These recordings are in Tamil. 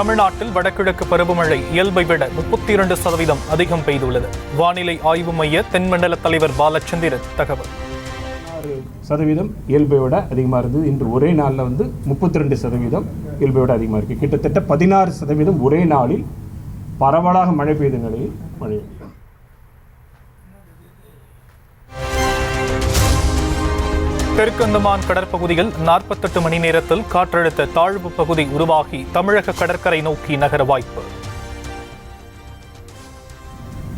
தமிழ்நாட்டில் வடகிழக்கு பருவமழை இயல்பை விட 32% அதிகம் பெய்துள்ளது. வானிலை ஆய்வு மைய தென்மண்டல தலைவர் பாலச்சந்திரன் தகவல். 6% இயல்பை விட அதிகமாக இருந்தது. இன்று ஒரே நாளில் 32% இயல்பை விட அதிகமாக இருக்குது. கிட்டத்தட்ட 16% ஒரே நாளில் பரவலாக மழை பெய்த நிலையில் மழை. தெற்கு அந்தமான் கடற்பகுதியில் 48 மணி நேரத்தில் காற்றழுத்த தாழ்வு பகுதி உருவாகி தமிழக கடற்கரை நோக்கி நகர வாய்ப்பு.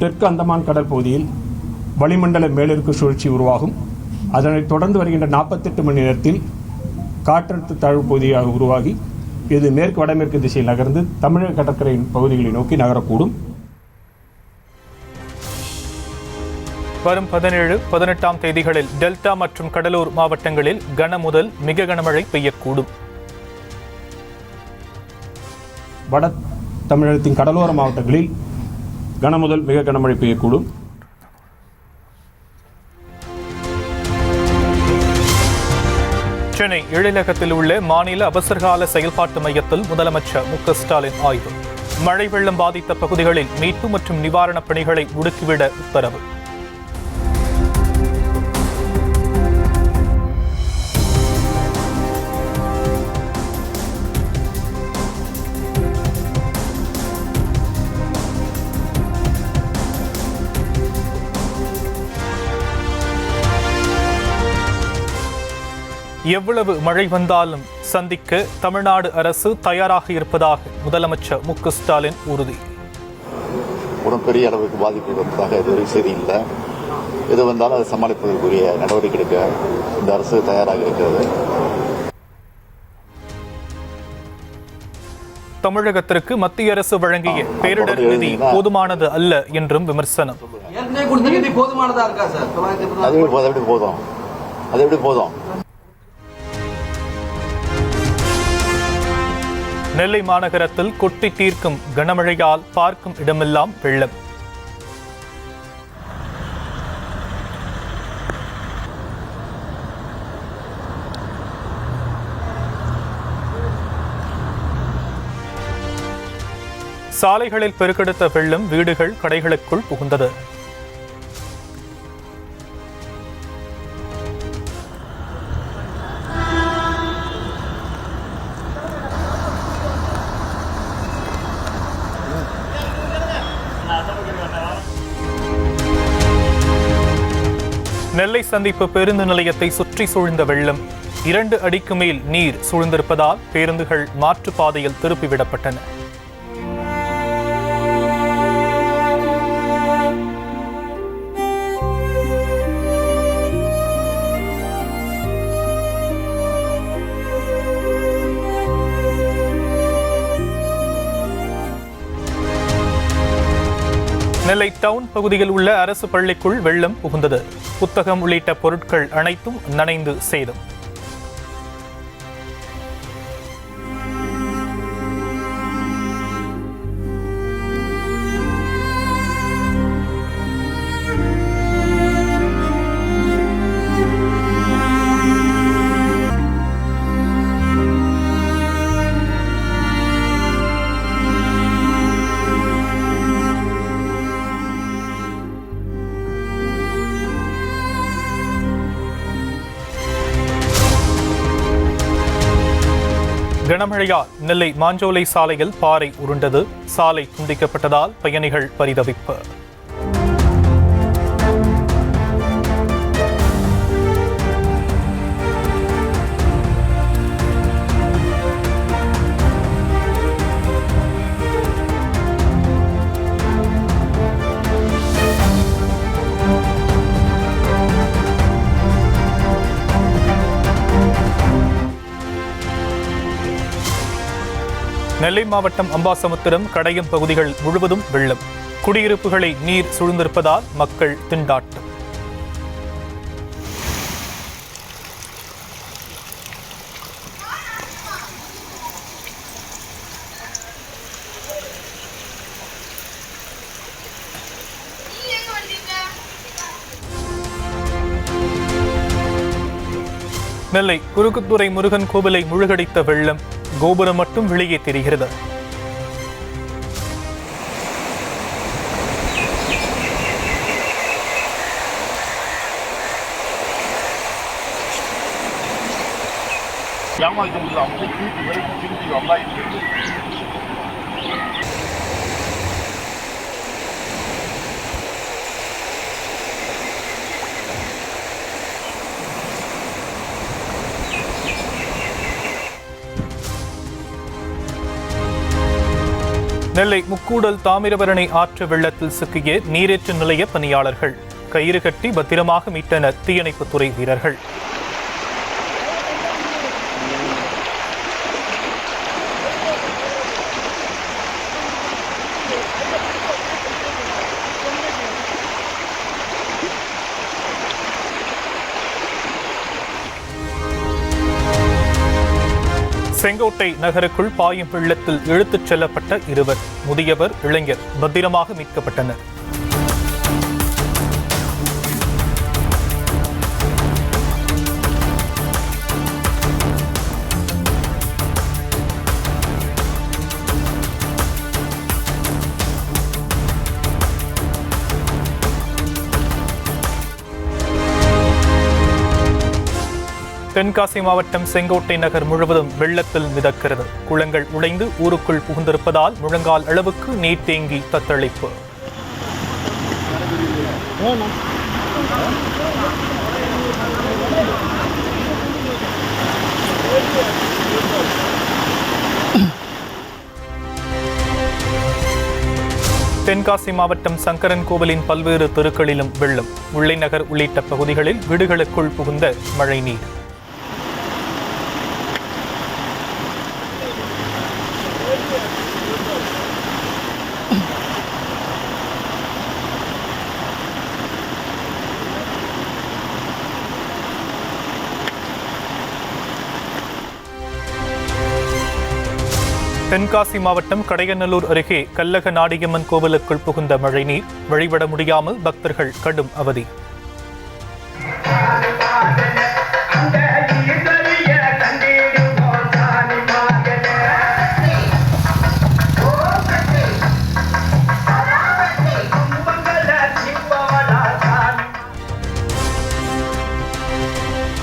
தெற்கு அந்தமான் கடற்பகுதியில் வளிமண்டல மேலடுக்கு சுழற்சி உருவாகும். அதனைத் தொடர்ந்து வருகின்ற 48 மணி நேரத்தில் காற்றழுத்த தாழ்வு பகுதியாக உருவாகி இது மேற்கு வடமேற்கு திசையில் நகர்ந்து தமிழக கடற்கரை பகுதிகளை நோக்கி நகரக்கூடும். வரும் 17, 18ஆம் தேதிகளில் டெல்டா மற்றும் கடலூர் மாவட்டங்களில் கன முதல் மிக கனமழை பெய்யக்கூடும். வட தமிழகத்தின் கடலோர மாவட்டங்களில் கன முதல் மிக கனமழை பெய்யக்கூடும். சென்னை எழிலகத்தில் உள்ள மாநில அவசரகால செயல்பாட்டு மையத்தில் முதலமைச்சர் மு.க. ஸ்டாலின் ஆய்வு. மழை வெள்ளம் பாதித்த பகுதிகளில் மீட்பு மற்றும் நிவாரணப் பணிகளை முடுக்கிவிட உத்தரவு. எவ்வளவு மழை வந்தாலும் சந்திக்க தமிழ்நாடு அரசு தயாராக இருப்பதாக முதலமைச்சர் மு.க. ஸ்டாலின் உறுதி. பெரிய அளவுக்கு பாதிப்பு இருப்பதாக இதுவரை செய்தி இல்லை. எது வந்தாலும் அதை சமாளிப்பதற்குரிய நடவடிக்கை எடுக்க இந்த அரசு தயாராக இருக்கிறது. தமிழகத்திற்கு மத்திய அரசு வழங்கிய பேரிடர் நிதி போதுமானது அல்ல என்றும் விமர்சனம். போதும். நெல்லை மாநகரத்தில் கொட்டி தீர்க்கும் கனமழையால் பார்க்கும் இடமெல்லாம் வெள்ளம். சாலைகளில் பெருக்கெடுத்த வெள்ளம் வீடுகள் கடைகளுக்குள் புகுந்தது. நெல்லை சந்திப்பு பேருந்து நிலையத்தை சுற்றி சூழ்ந்த வெள்ளம். 2 அடிக்கு மேல் நீர் சூழ்ந்திருப்பதால் பேருந்துகள் மாற்றுப்பாதையில் திருப்பிவிடப்பட்டன. நெல்லை டவுன் பகுதியில் உள்ள அரசு பள்ளிக்குள் வெள்ளம் புகுந்தது. புத்தகம் உள்ளிட்ட பொருட்கள் அனைத்தும் நனைந்து சேதம். கனமழையால் நெல்லை மாஞ்சோலை சாலையில் பாறை உருண்டது. சாலை துண்டிக்கப்பட்டதால் பயணிகள் பரிதவிப்பு. நெல்லை மாவட்டம் அம்பாசமுத்திரம், கடையம் பகுதிகள் முழுவதும் வெள்ளம். குடியிருப்புகளை நீர் சூழ்ந்திருப்பதால் மக்கள் திண்டாட்டம். நெல்லை குறுக்குத்துறை முருகன் கோவிலை முழுகடித்த வெள்ளம். கோபுரம் மட்டும் வெளியே தெரிகிறது. ஏமாற்றம் அவங்க திருப்பி விலைக்கு திருப்பி வந்தாயிட்டு நெல்லை முக்கூடல் தாமிரபரணி ஆற்று வெள்ளத்தில் சிக்கிய நீரேற்று நிலைய பணியாளர்கள் கயிறு கட்டி பத்திரமாக மீட்டனர் தீயணைப்புத்துறை வீரர்கள். செங்கோட்டை நகருக்குள் பாயும் வெள்ளத்தில் இழுத்துச் செல்லப்பட்ட இருவர், முதியவர், இளைஞர் பத்திரமாக மீட்கப்பட்டனர். தென்காசி மாவட்டம் செங்கோட்டை நகர் முழுவதும் வெள்ளத்தில் மிதக்கிறது. குளங்கள் உடைந்து ஊருக்குள் புகுந்திருப்பதால் முழங்கால் அளவுக்கு நீர் தேங்கி தத்தளிப்பு. தென்காசி மாவட்டம் சங்கரன் கோவிலின் பல்வேறு தெருக்களிலும் வெள்ளம். முல்லைநகர் உள்ளிட்ட பகுதிகளில் வீடுகளுக்குள் புகுந்த மழைநீர். தென்காசி மாவட்டம் கடையநல்லூர் அருகே கல்லக நாடியம்மன் கோவிலுக்குள் புகுந்த மழைநீர். வழிபட முடியாமல் பக்தர்கள் கடும் அவதி.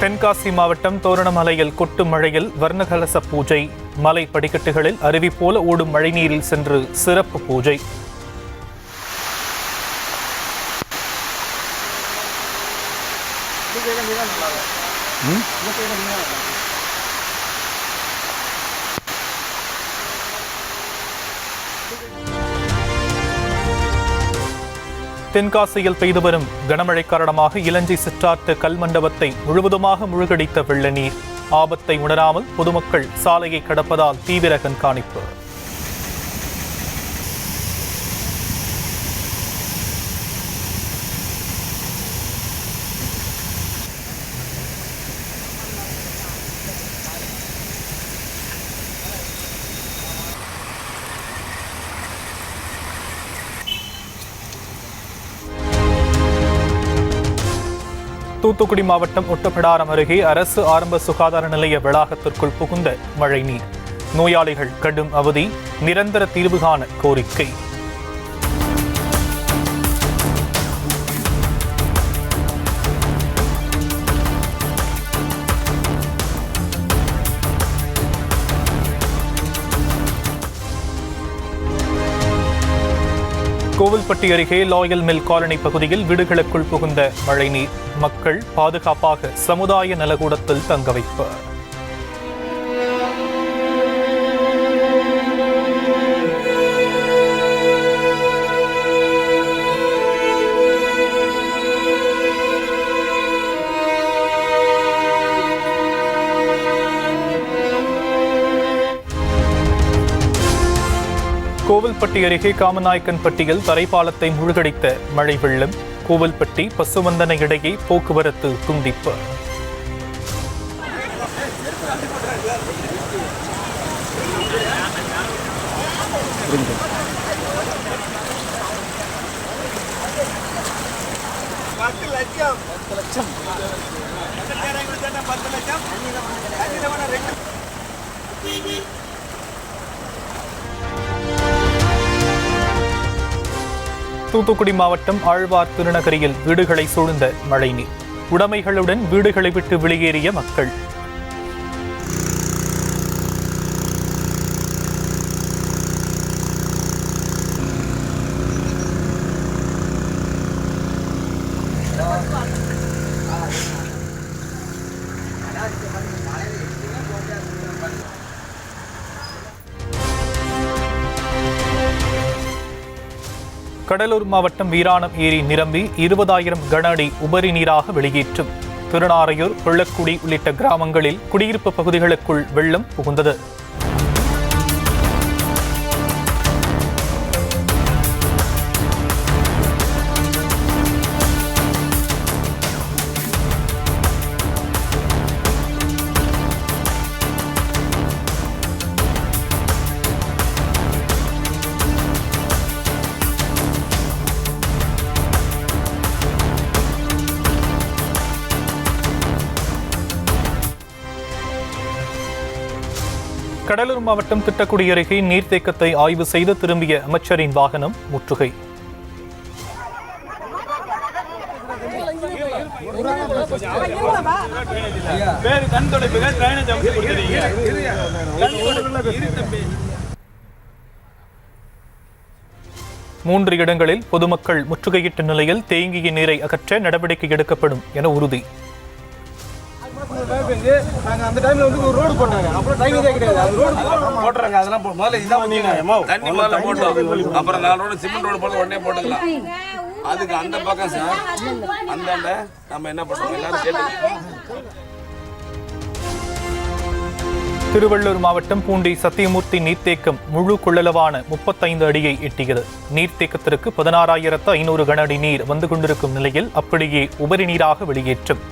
தென்காசி மாவட்டம் தோரணமலையில் கொட்டும் மழையில் வர்ணகலச பூஜை. மலை படிக்கட்டுகளில் அருவி போல ஓடும் மழைநீரில் சென்று சிறப்பு பூஜை. தென்காசியில் பெய்து வரும் கனமழை காரணமாக இலஞ்சை சிற்றாற்று கல் மண்டபத்தை முழுவதுமாக முழுகடித்த வெள்ள நீர். ஆபத்தை உணராமல் பொதுமக்கள் சாலையை கடப்பதால் தீவிர கண்காணிப்பு. தூத்துக்குடி மாவட்டம் ஒட்டப்பிடாரம் அருகே அரசு ஆரம்ப சுகாதார நிலைய வளாகத்திற்குள் புகுந்த மழைநீர். நோயாளிகள் கடும் அவதி. நிரந்தர தீர்வு காண கோரிக்கை. கோவில்பட்டி அருகே லாயல் மில் காலனி பகுதியில் வீடுகளுக்குள் புகுந்த மழைநீர். மக்கள் பாதுகாப்பாக சமுதாய நலக்கூடத்தில் தங்க வைப்பு. கோவில்பட்டி அருகே காமநாயக்கன்பட்டியில் தரைப்பாலத்தை மூழ்கடித்த மழை வெள்ளம். கோவில்பட்டி பசுவந்தனை இடையே போக்குவரத்து துண்டிப்பு. தூத்துக்குடி மாவட்டம் ஆழ்வார் திருநகரியில் வீடுகளை சூழ்ந்த மழைநீர். உடைமைகளுடன் வீடுகளை விட்டு வெளியேறிய மக்கள். கடலூர் மாவட்டம் வீராணம் ஏரி நிரம்பி 20,000 கன அடி உபரி நீராக வெளியேற்றும். திருநாரையூர், கொள்ளக்குடி உள்ளிட்ட கிராமங்களில் குடியிருப்பு பகுதிகளுக்குள் வெள்ளம் புகுந்தது. கடலூர் மாவட்டம் திட்டக்குடி அருகே நீர்த்தேக்கத்தை ஆய்வு செய்து திரும்பிய அமைச்சரின் வாகனம் முற்றுகை. மூன்று இடங்களில் பொதுமக்கள் முற்றுகையிட்ட நிலையில் தேங்கிய நீரை அகற்ற நடவடிக்கை எடுக்கப்படும் என உறுதி. அந்த டைம்ல வந்து ஒரு ரோடு போட்டாங்க. அப்புறம் டைம் இதே கிடையாது. அது ரோடு போடுறாங்க. அதெல்லாம் முதல்ல இதான் வந்தீங்க. தண்ணி முதல்ல போட்டோம். அப்புறம் 4 ரோடு சிமெண்ட் ரோடு போட்டு உடனே போட்டுக்கலாம். அதுக்கு அந்த பக்கம் சார் அந்தாண்ட நம்ம என்ன பண்ணுறோம் எல்லாரும் கேட்டு. திருவள்ளூர் மாவட்டம் பூண்டி சத்தியமூர்த்தி நீர்த்தேக்கம் முழு கொள்ளளவான 35 அடியை எட்டியது. நீர்த்தேக்கத்திற்கு 16,500 கன அடி நீர் வந்து கொண்டிருக்கும் நிலையில் அப்படியே உபரி நீராக வெளியேற்றும்.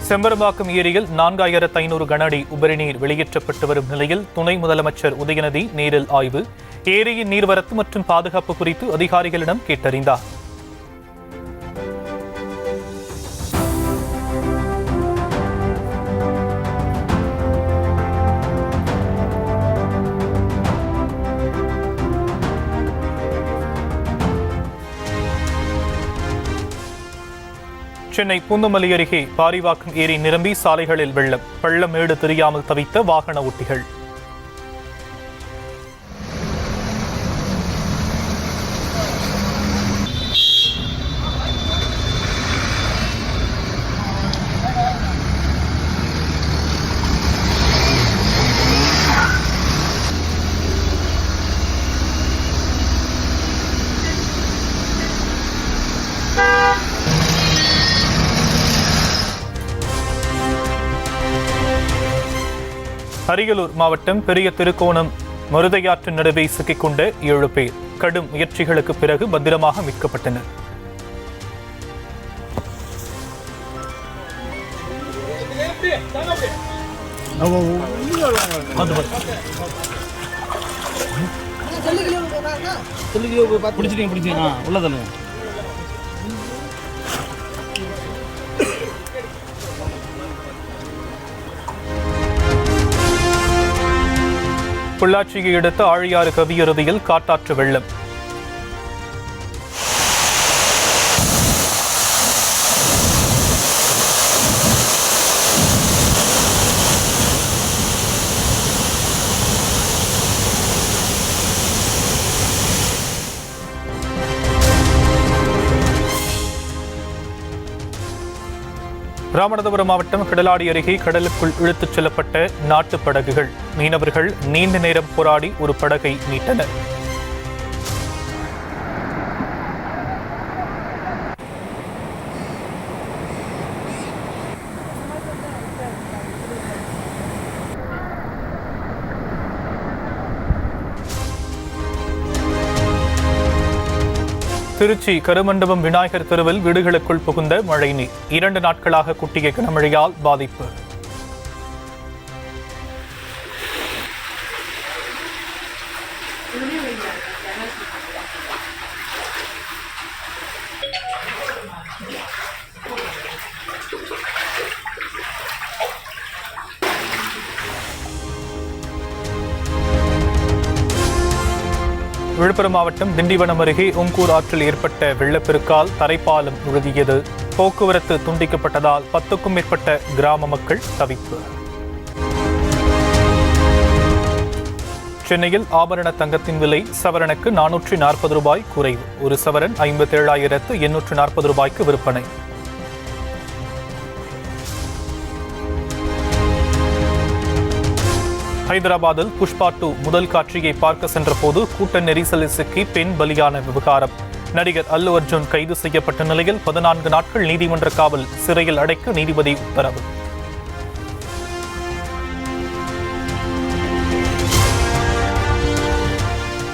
செம்பரம்பாக்கம் ஏரியில் 4,500 கன அடி உபரி நீர் வெளியேற்றப்பட்டு வரும் நிலையில் துணை முதலமைச்சர் உதயநிதி நேரில் ஆய்வு. ஏரியின் நீர்வரத்து மற்றும் பாதுகாப்பு குறித்து அதிகாரிகளிடம் கேட்டறிந்தார். சென்னை பூந்தமல்லி அருகே பாரிவாக்கம் ஏரி நிரம்பி சாலைகளில் வெள்ளம். பள்ளமேடு தெரியாமல் தவித்த வாகன ஓட்டிகள். அரியலூர் மாவட்டம் பெரிய திருக்கோணம் மருதையாற்று நடுவே சிக்கிக்கொண்ட 7 பேர் கடும் முயற்சிகளுக்கு பிறகு பத்திரமாக மீட்கப்பட்டனர். பொள்ளாச்சியை அடுத்த ஆழியாறு கவியருவியில் காட்டாற்று வெள்ளம். ராமநாதபுரம் மாவட்டம் கடலாடி அருகே கடலுக்குள் இழுத்துச் செல்லப்பட்ட நாட்டு படகுகள். மீனவர்கள் நீண்ட நேரம் போராடி ஒரு படகை மீட்டனர். திருச்சி கருமண்டபம் விநாயகர் தெருவில் வீடுகளுக்குள் புகுந்த மழைநீர். 2 நாட்களாக கொட்டிய கனமழையால் பாதிப்பு. விழுப்புரம் மாவட்டம் திண்டிவனம் அருகே ஓங்கூர் ஆற்றில் ஏற்பட்ட வெள்ளப்பெருக்கால் தரைப்பாலம் முழுகியது. போக்குவரத்து துண்டிக்கப்பட்டதால் 10க்கும் மேற்பட்ட கிராம மக்கள் தவிப்பு. சென்னையில் ஆபரண தங்கத்தின் விலை சவரனுக்கு 440 ரூபாய் குறைவு. ஒரு சவரன் 57,840 ரூபாய்க்கு விற்பனை. ஹைதராபாத்தில் புஷ்பா 2 முதல் காட்சியை பார்க்க சென்றபோது கூட்ட நெரிசலில் சிக்கி பெண் பலியான விவகாரம். நடிகர் அல்லு அர்ஜுன் கைது செய்யப்பட்ட நிலையில் 14 நாட்கள் நீதிமன்ற காவல் சிறையில் அடைக்க நீதிபதி உத்தரவு.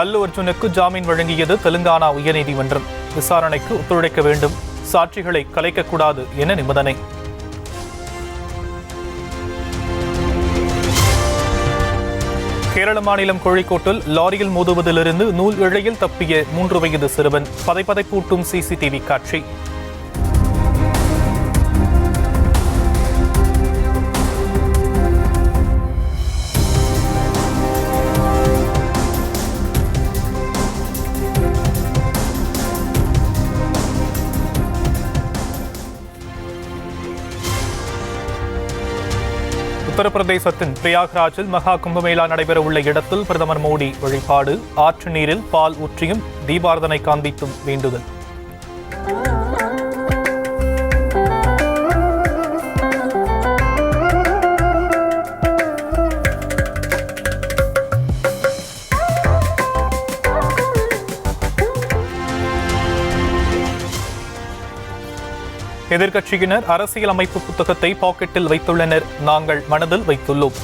அல்லு அர்ஜுனுக்கு ஜாமீன் வழங்கியது தெலுங்கானா உயர்நீதிமன்றம். விசாரணைக்கு ஒத்துழைக்க வேண்டும், சாட்சிகளை கலைக்கக்கூடாது என நிபந்தனை. கேரள மாநிலம் கோழிக்கோட்டில் லாரியில் மோதுவதிலிருந்து நூல் இழையில் தப்பிய 3 வயது சிறுவன். பதைப்பதைப்பூட்டும் சிசிடிவி காட்சி. உத்தரப்பிரதேசத்தின் பிரயாக்ராஜில் மகா கும்பமேளா நடைபெற உள்ள இடத்தில் பிரதமர் மோடி வழிபாடு. ஆற்று நீரில் பால் ஊற்றியும் தீபாரதனை காண்பித்தும் வேண்டுதல். எதிர்க்கட்சியினர் அரசியலமைப்பு புத்தகத்தை பாக்கெட்டில் வைத்துள்ளனர். நாங்கள் மனதில் வைத்துள்ளோம்.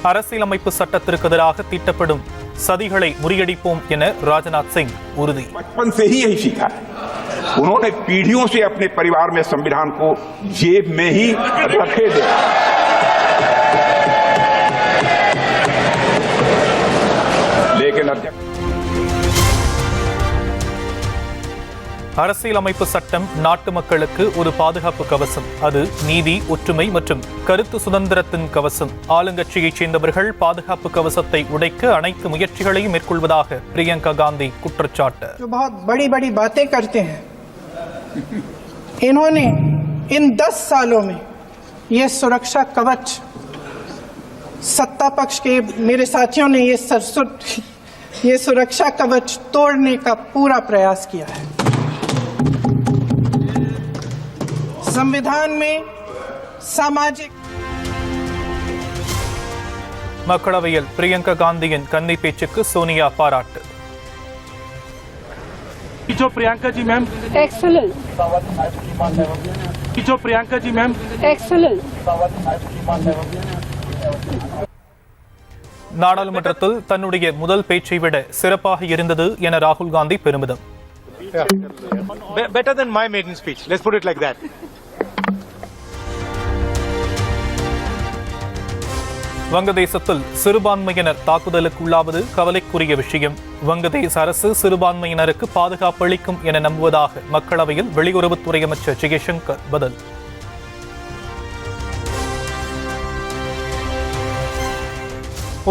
அரசியலமைப்பு சட்டத்திற்கு எதிராக தீட்டப்படும் சதிகளை முறியடிப்போம் என ராஜ்நாத் சிங் உறுதி. बचपन से ही यही सीखा है. उन्होंने पीढ़ियों से अपने परिवार में संविधान को जेब में ही रखे थे. लेकिन அரசியலமைப்பு சட்டம் நாட்டு மக்களுக்கு ஒரு பாதுகாப்பு கவசம். அது நீதி, ஒற்றுமை மற்றும் கருத்து சுதந்திரத்தின் கவசம். ஆளுங்கட்சியைச் சேர்ந்தவர்கள் பாதுகாப்பு கவசத்தை உடைக்க அனைத்து முயற்சிகளையும் மேற்கொள்வதாக பிரியங்கா காந்தி குற்றச்சாட்டு. बहुत बड़ी-बड़ी बातें करते हैं. इन्होंने इन 10 सालों में ये सुरक्षा कवच सत्ता पक्ष के मेरे साथियों ने ये सुरक्षा कवच तोड़ने का पूरा प्रयास किया है. संविधान में सामाजिक மக்களவையில் பிரியங்கா காந்தியின் கன்னி பேச்சுக்கு சோனியா பாராட்டு. Priyanka ji ma'am excellent. Priyanka ji ma'am excellent. நாடாளுமன்றத்தில் தன்னுடைய முதல் பேச்சை விட சிறப்பாக இருந்தது என ராகுல் காந்தி பெருமிதம். Better than my maiden speech. Let's put it like that. வங்கதேசத்தில் சிறுபான்மையினர் தாக்குதலுக்கு உள்ளாவது கவலைக்குரிய விஷயம். வங்கதேச அரசு சிறுபான்மையினருக்கு பாதுகாப்பு அளிக்கும் என நம்புவதாக மக்களவையில் வெளியுறவுத்துறை அமைச்சர் ஜெய்சங்கர் பதில்.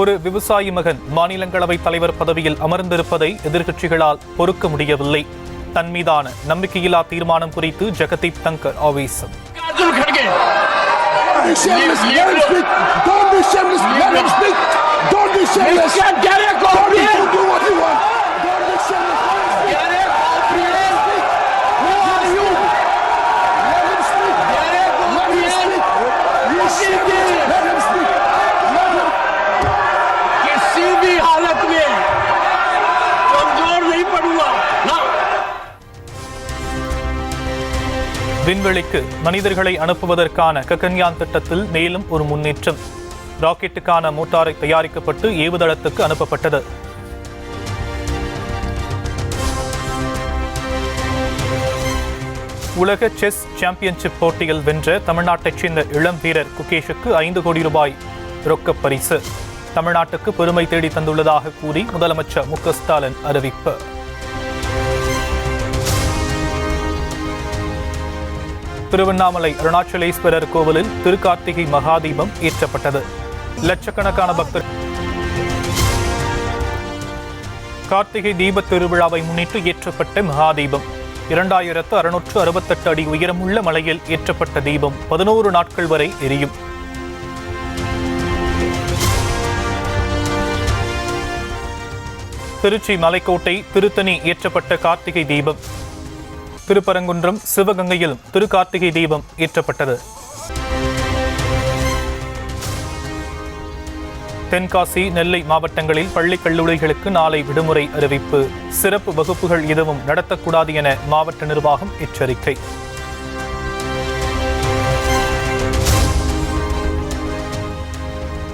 ஒரு விவசாயி மகன் மாநிலங்களவை தலைவர் பதவியில் அமர்ந்திருப்பதை எதிர்க்கட்சிகளால் பொறுக்க முடியவில்லை. தன் மீதான நம்பிக்கையில்லா தீர்மானம் குறித்து ஜெகதீப் தங்கர் ஆவேசம். விண்வெளிக்கு மனிதர்களை அனுப்புவதற்கான ககன்யான் திட்டத்தில் மேலும் ஒரு முன்னேற்றம். ராக்கெட்டுக்கான மோட்டாரை தயாரிக்கப்பட்டு ஏவுதளத்துக்கு அனுப்பப்பட்டது. உலக செஸ் சாம்பியன்ஷிப் போட்டியில் வென்ற தமிழ்நாட்டைச் சேர்ந்த இளம் வீரர் குகேஷுக்கு 5 கோடி ரூபாய் ரொக்கப் பரிசு. தமிழ்நாட்டுக்கு பெருமை தேடி தந்துள்ளதாக கூறி முதலமைச்சர் மு.க. ஸ்டாலின் அறிவிப்பு. திருவண்ணாமலை அருணாச்சலேஸ்வரர் கோவிலில் திருக்கார்த்திகை மகாதீபம் ஏற்றப்பட்டது. லட்சக்கணக்கான பக்தர் கார்த்திகை தீப திருவிழாவை முன்னிட்டு ஏற்றப்பட்ட மகாதீபம் 2668 அடி உயரமுள்ள மலையில் ஏற்றப்பட்ட தீபம் 11 நாட்கள் வரை எரியும். திருச்சி மலைக்கோட்டை திருத்தணி ஏற்றப்பட்ட கார்த்திகை தீபம். திருப்பரங்குன்றம் சிவகங்கையிலும் திருக்கார்த்திகை தீபம் ஏற்றப்பட்டது. தென்காசி நெல்லை மாவட்டங்களில் பள்ளி கல்லூரிகளுக்கு நாளை விடுமுறை அறிவிப்பு. சிறப்பு வகுப்புகள் எதுவும் நடத்தக்கூடாது என மாவட்ட நிர்வாகம் எச்சரிக்கை.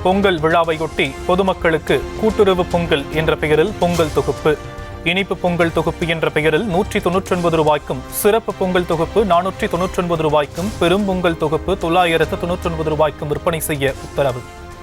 பொங்கல் விழாவையொட்டி பொதுமக்களுக்கு கூட்டுறவு பொங்கல் என்ற பெயரில் பொங்கல் தொகுப்பு, இனிப்பு பொங்கல் தொகுப்பு என்ற பெயரில் 199 ரூபாய்க்கும், சிறப்பு பொங்கல் தொகுப்பு 499 ரூபாய்க்கும், பெரும் பொங்கல் தொகுப்பு 999 ரூபாய்க்கும் விற்பனை செய்ய உத்தரவு.